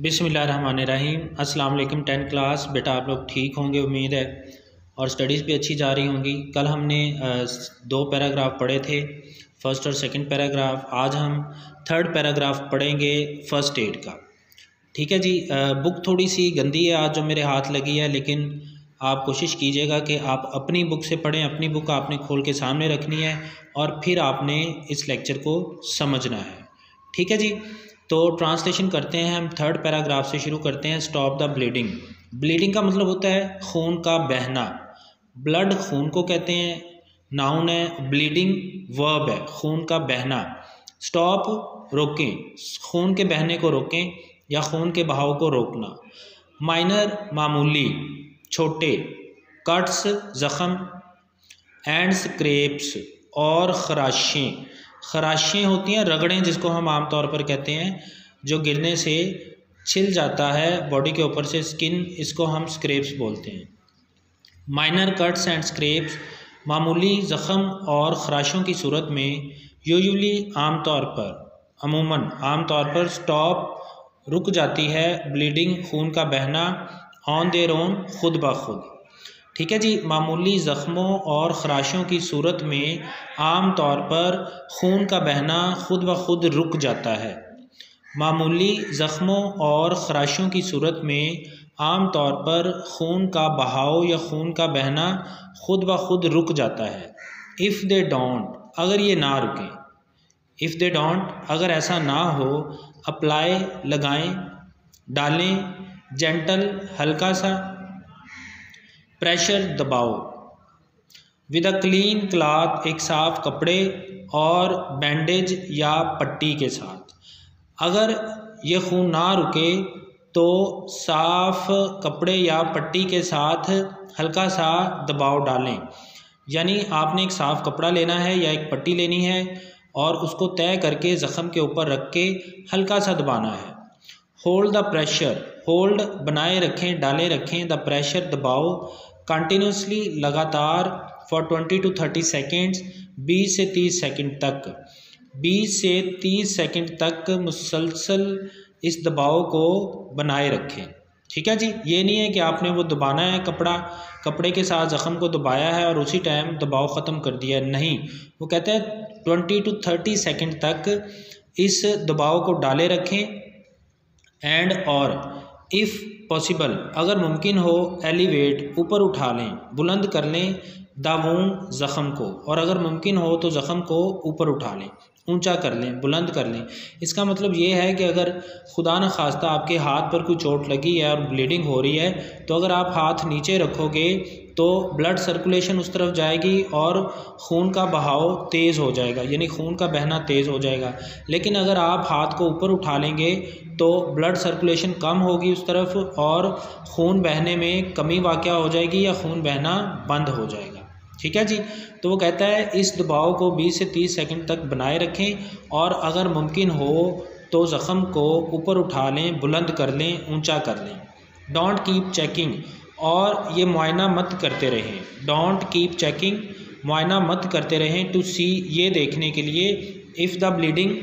बिस्मिल्लाहिर्रहमानिर्रहीम। अस्सलाम वालेकुम 10th क्लास। बेटा आप लोग ठीक होंगे उम्मीद है, और स्टडीज़ भी अच्छी जा रही होंगी। कल हमने 2 पैराग्राफ पढ़े थे, फ़र्स्ट और सेकंड पैराग्राफ। आज हम थर्ड पैराग्राफ पढ़ेंगे फ़र्स्ट एड का। ठीक है जी। बुक थोड़ी सी गंदी है आज जो मेरे हाथ लगी है, लेकिन आप कोशिश कीजिएगा कि आप अपनी बुक से पढ़ें। अपनी बुक आपने खोल के सामने रखनी है और फिर आपने इस लेक्चर को समझना है। ठीक है जी। तो ट्रांसलेशन करते हैं हम। थर्ड पैराग्राफ से शुरू करते हैं। Stop the bleeding. ब्लीडिंग का मतलब होता है खून का बहना। ब्लड खून को कहते हैं, नाउन है। ब्लीडिंग वर्ब है, खून का बहना। स्टॉप रोकें, खून के बहने को रोकें या खून के बहाव को रोकना। माइनर मामूली, छोटे। कट्स ज़ख़म। एंड स्क्रैप्स और खराशें। खराशें होती हैं रगड़ें, जिसको हम आमतौर पर कहते हैं, जो गिरने से छिल जाता है बॉडी के ऊपर से स्किन, इसको हम स्क्रैप्स बोलते हैं। माइनर कट्स एंड स्क्रैप्स, मामूली ज़ख़म और खराशों की सूरत में यूजुअली आमतौर पर, अमूमन आमतौर पर स्टॉप रुक जाती है ब्लीडिंग खून का बहना ऑन देयर ओन, खुद ब खुद। ठीक है जी। मामूली ज़ख्मों और ख़राशों की सूरत में आम तौर पर खून का बहना खुद ब खुद रुक जाता है। मामूली ज़ख्मों और ख़राशों की सूरत में आम तौर पर खून का बहाव या खून का बहना खुद ब खुद रुक जाता है। इफ़ दे डोंट, अगर ये ना रुकें। इफ़ दे डोंट, अगर ऐसा ना हो। अप्लाई, लगाएं, डालें। जेंटल, हल्का सा। प्रेशर, दबाओ। विद अ क्लीन क्लॉथ, एक साफ कपड़े और बैंडेज या पट्टी के साथ। अगर ये खून ना रुके तो साफ कपड़े या पट्टी के साथ हल्का सा दबाव डालें। यानी आपने एक साफ कपड़ा लेना है या एक पट्टी लेनी है और उसको तय करके ज़ख़म के ऊपर रख के हल्का सा दबाना है। होल्ड द प्रेशर, होल्ड बनाए रखें, डाले रखें। द प्रेशर, दबाओ। कंटिन्यूसली, लगातार। फॉर 20 to 30 सेकेंड्स, 20 से 30 सेकंड तक। 20 से 30 सेकंड तक मुसलसल इस दबाव को बनाए रखें। ठीक है जी। ये नहीं है कि आपने वो दबाना है, कपड़े के साथ ज़ख़म को दबाया है और उसी टाइम दबाव ख़त्म कर दिया है, नहीं। वो कहते हैं 20 to 30 सेकंड तक इस दबाव को डाले रखें। एंड और इफ़ पॉसिबल, अगर मुमकिन हो, एलिवेट, ऊपर उठा लें, बुलंद कर लें द वुंड, ज़ख़म को। और अगर मुमकिन हो तो ज़ख़म को ऊपर उठा लें, ऊंचा कर लें, बुलंद कर लें। इसका मतलब ये है कि अगर खुदा न खास्ता आपके हाथ पर कोई चोट लगी है और ब्लीडिंग हो रही है, तो अगर आप हाथ नीचे रखोगे तो ब्लड सर्कुलेशन उस तरफ जाएगी और खून का बहाव तेज़ हो जाएगा, यानी खून का बहना तेज़ हो जाएगा। लेकिन अगर आप हाथ को ऊपर उठा लेंगे तो ब्लड सर्कुलेशन कम होगी उस तरफ और खून बहने में कमी वाक़या हो जाएगी या खून बहना बंद हो जाएगा। ठीक है जी। तो वो कहता है इस दबाव को 20 से 30 सेकंड तक बनाए रखें और अगर मुमकिन हो तो ज़ख़म को ऊपर उठा लें, बुलंद कर लें, ऊंचा कर लें। डोंट कीप चेकिंग, और ये मुआयना मत करते रहें। डोंट कीप चेकिंग, मुआयना मत करते रहें। टू सी, ये देखने के लिए, इफ़ द ब्लीडिंग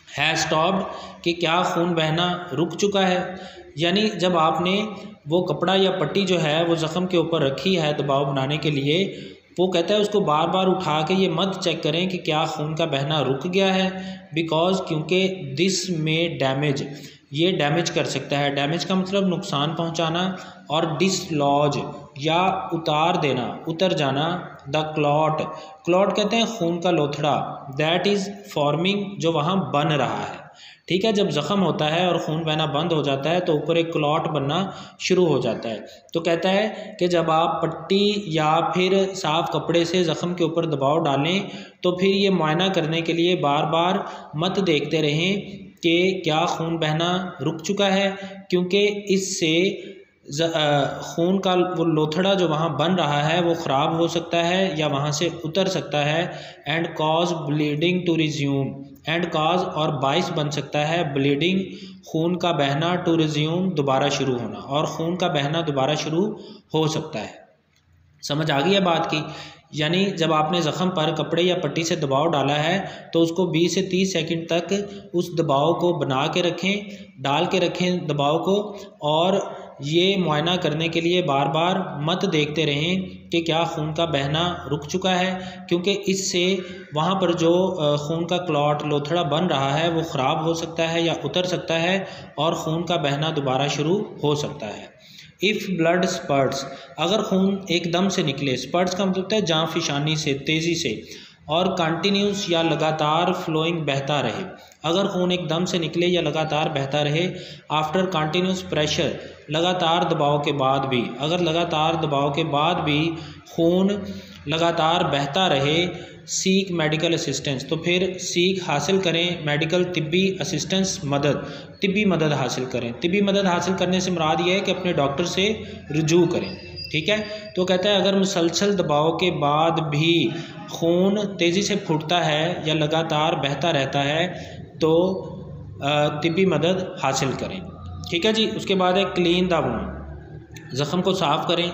है स्टॉप्ड, कि क्या खून बहना रुक चुका है। यानी जब आपने वो कपड़ा या पट्टी जो है वो ज़ख़म के ऊपर रखी है दबाव बनाने के लिए, वो कहता है उसको बार बार उठा के ये मत चेक करें कि क्या खून का बहना रुक गया है। बिकॉज, क्योंकि दिस में डैमेज, ये डैमेज कर सकता है। डैमेज का मतलब नुकसान पहुंचाना, और डिसलॉज या उतार देना, उतर जाना। द क्लॉट, क्लॉट कहते हैं खून का लोथड़ा। दैट इज़ फॉर्मिंग, जो वहाँ बन रहा है। ठीक है। जब ज़ख़म होता है और खून बहना बंद हो जाता है तो ऊपर एक क्लॉट बनना शुरू हो जाता है। तो कहता है कि जब आप पट्टी या फिर साफ़ कपड़े से ज़ख़म के ऊपर दबाव डालें तो फिर ये मुआयना करने के लिए बार बार मत देखते रहें कि क्या खून बहना रुक चुका है, क्योंकि इससे खून का वो लोथड़ा जो वहाँ बन रहा है वो ख़राब हो सकता है या वहाँ से उतर सकता है। And cause bleeding to resume, and cause और बाइस बन सकता है ब्लीडिंग, खून का बहना, टू रिज्यूम, दोबारा शुरू होना, और खून का बहना दोबारा शुरू हो सकता है। समझ आ गई है बात की। यानी जब आपने ज़ख़म पर कपड़े या पट्टी से दबाव डाला है तो उसको 20 से 30 सेकंड तक उस दबाव को बना के रखें डाल के रखें दबाव को, और ये मुआयना करने के लिए बार बार मत देखते रहें कि क्या खून का बहना रुक चुका है, क्योंकि इससे वहाँ पर जो खून का क्लॉट लोथड़ा बन रहा है वो ख़राब हो सकता है या उतर सकता है और खून का बहना दोबारा शुरू हो सकता है। इफ़ ब्लड स्पर्ट्स, अगर खून एकदम से निकले, स्पर्ट्स का मतलब है जाँ फिशानी से, तेज़ी से, और कंटिन्यूस या लगातार फ्लोइंग बहता रहे, अगर खून एकदम से निकले या लगातार बहता रहे, आफ्टर कंटिन्यूस प्रेशर, लगातार दबाव के बाद भी, अगर लगातार दबाव के बाद भी खून लगातार बहता रहे, सीक मेडिकल असिस्टेंस, तो फिर सीक हासिल करें मेडिकल तिब्बी असिस्टेंस, मदद, तिब्बी मदद हासिल करें। तिब्बी मदद हासिल करने से मुराद ये है कि अपने डॉक्टर से रुजू करें। ठीक है, तो कहता है अगर मुसलसल दबाव के बाद भी खून तेज़ी से फूटता है या लगातार बहता रहता है तो तिब्बी मदद हासिल करें। ठीक है जी। उसके बाद है क्लीन द वूंड, ज़ख़म को साफ़ करें।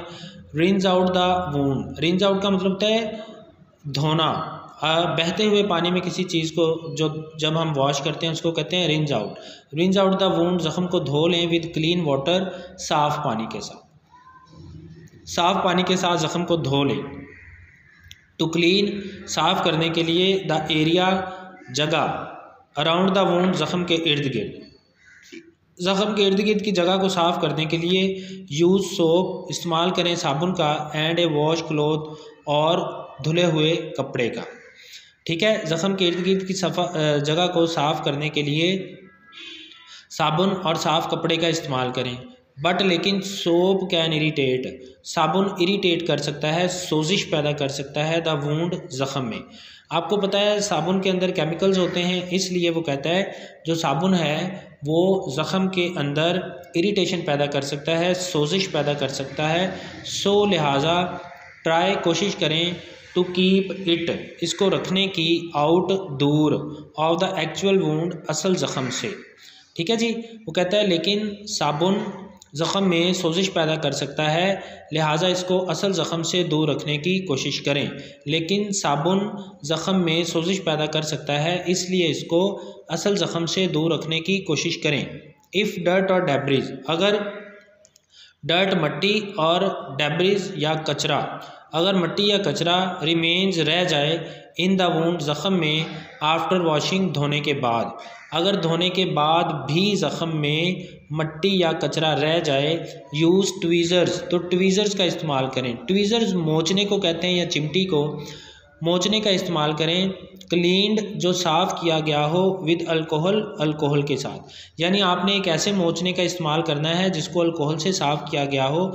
Rinse out the wound, rinse out का मतलब होता है धोना, बहते हुए पानी में किसी चीज़ को जो जब हम वॉश करते हैं उसको कहते हैं rinse out. Rinse out the wound, ज़ख़म को धो लें विद क्लीन वाटर, साफ़ पानी के साथ, साफ़ पानी के साथ ज़ख़म को धो लें। टू क्लीन, साफ़ करने के लिए, द एरिया, जगह, अराउंड द वूंड, ज़ख़म के इर्द गिर्द, ज़ख़म के इर्द गिर्द की जगह को साफ़ करने के लिए यूज़ सोप, इस्तेमाल करें साबुन का, एंड ए वॉश क्लॉथ, और धुले हुए कपड़े का। ठीक है, ज़ख़म के इर्द गिर्द की जगह को साफ़ करने के लिए साबुन और साफ़ कपड़े का इस्तेमाल करें। बट लेकिन सोप कैन इरीटेट, साबुन इरीटेट कर सकता है, सोजिश पैदा कर सकता है द वूंड, ज़ख़म में। आपको पता है साबुन के अंदर केमिकल्स होते हैं, इसलिए वो कहता है जो साबुन है वो ज़ख़म के अंदर इरिटेशन पैदा कर सकता है, सोजिश पैदा कर सकता है। सो लिहाजा ट्राई, कोशिश करें, टू कीप इट, इसको रखने की, आउट, दूर, ऑफ द एक्चुअल वूंड, असल ज़ख़म से। ठीक है जी। वो कहता है लेकिन साबुन ज़ख़म में सोजिश पैदा कर सकता है, लिहाजा इसको असल ज़ख़म से दूर रखने की कोशिश करें। लेकिन साबुन ज़ख़म में सोजिश पैदा कर सकता है, इसलिए इसको असल ज़ख़म से दूर रखने की कोशिश करें। इफ़ डर्ट और डेब्रिज, अगर डर्ट मट्टी और डेब्रिज या कचरा, अगर मट्टी या कचरा रिमेन्स रह जाए इन द वूंड, ज़ख़म में, आफ्टर वॉशिंग, धोने के बाद, अगर धोने के बाद भी ज़ख़म में मट्टी या कचरा रह जाए, यूज़ ट्वीज़र्स, तो ट्वीज़र्स का इस्तेमाल करें। ट्वीज़र्स मोचने को कहते हैं या चिमटी को मोचने का इस्तेमाल करें। क्लीन्ड, जो साफ़ किया गया हो, विद अल्कोहल, अल्कोहल के साथ, यानी आपने एक ऐसे मोचने का इस्तेमाल करना है जिसको अल्कोहल से साफ़ किया गया हो,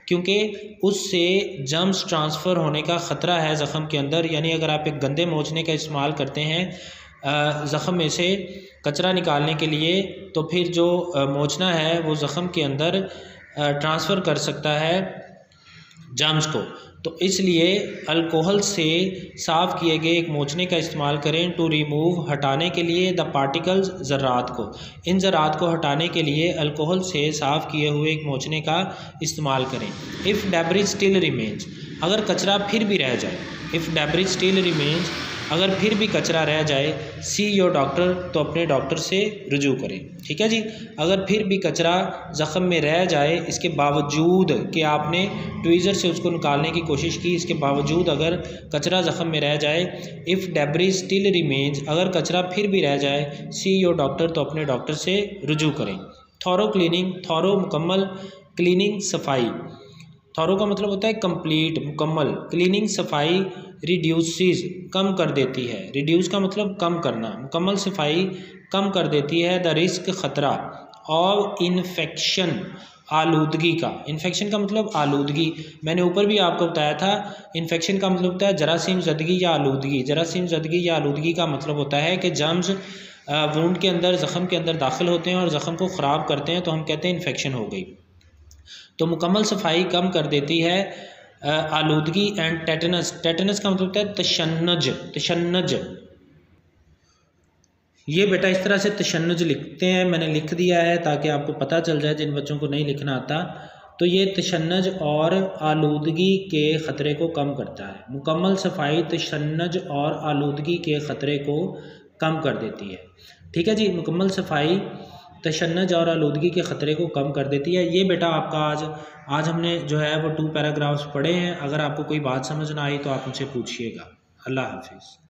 क्योंकि उससे जर्म्स ट्रांसफ़र होने का ख़तरा है ज़ख़म के अंदर। यानी अगर आप एक गंदे मोचने का इस्तेमाल करते हैं ज़ख़म में से कचरा निकालने के लिए, तो फिर जो मोचना है वो ज़ख़म के अंदर ट्रांसफ़र कर सकता है जर्म्स को, तो इसलिए अल्कोहल से साफ़ किए गए एक मोचने का इस्तेमाल करें। टू रिमूव, हटाने के लिए, द पार्टिकल्स, ज़रात को, इन ज़रात को हटाने के लिए अल्कोहल से साफ़ किए हुए एक मोचने का इस्तेमाल करें। इफ़ डेब्रिज स्टिल रिमेन्स, अगर कचरा फिर भी रह जाए, इफ़ डेब्रिज स्टिल रिमेन्स, अगर फिर भी कचरा रह जाए, सी योर डॉक्टर, तो अपने डॉक्टर से रुजू करें। ठीक है जी। अगर फिर भी कचरा ज़ख़म में रह जाए, इसके बावजूद कि आपने ट्वीज़र से उसको निकालने की कोशिश की, इसके बावजूद अगर कचरा ज़ख़म में रह जाए, इफ़ डेब्रिज स्टिल रिमेन्स, अगर कचरा फिर भी रह जाए, सी योर डॉक्टर, तो अपने डॉक्टर से रुजू करें। थॉरो क्लीनिंग, थॉरो मुकम्मल, क्लीनिंग सफाई, थॉरो का मतलब होता है कंप्लीट, मुकम्मल, क्लीनिंग सफाई, रिड्यूसेस, कम कर देती है, रिड्यूस का मतलब कम करना, मुकम्मल सफाई कम कर देती है, द रिस्क, ख़तरा, और इन्फेक्शन, आलूदगी का, इन्फेक्शन का मतलब आलूदगी, मैंने ऊपर भी आपको बताया था, इन्फेक्शन का मतलब होता है जरासीम ज़दगी या आलूदगी। जरासीम ज़दगी या आलूदगी का मतलब होता है कि जर्म्स वूंड के अंदर, ज़ख़म के अंदर दाखिल होते हैं और ज़ख़म को ख़राब करते हैं, तो हम कहते हैं इन्फेक्शन हो गई। तो मुकम्मल सफाई कम कर देती है आलूदगी। एंड टेटनस, टेटनस का मतलब होता है तशन्नुज, तशन्नुज, ये बेटा इस तरह से तशन्नुज लिखते हैं, मैंने लिख दिया है ताकि आपको पता चल जाए जिन बच्चों को नहीं लिखना आता। तो ये तशन्नुज और आलूदगी के ख़तरे को कम करता है। मुकम्मल सफाई तशन्नुज और आलूदगी के ख़तरे को कम कर देती है। ठीक है जी। मुकम्मल सफाई तशन्नुज और आलूदगी के ख़तरे को कम कर देती है। ये बेटा आपका आज हमने जो है वो 2 पैराग्राफ्स पढ़े हैं। अगर आपको कोई बात समझ ना आई तो आप मुझसे पूछिएगा। अल्लाह हाफिज़।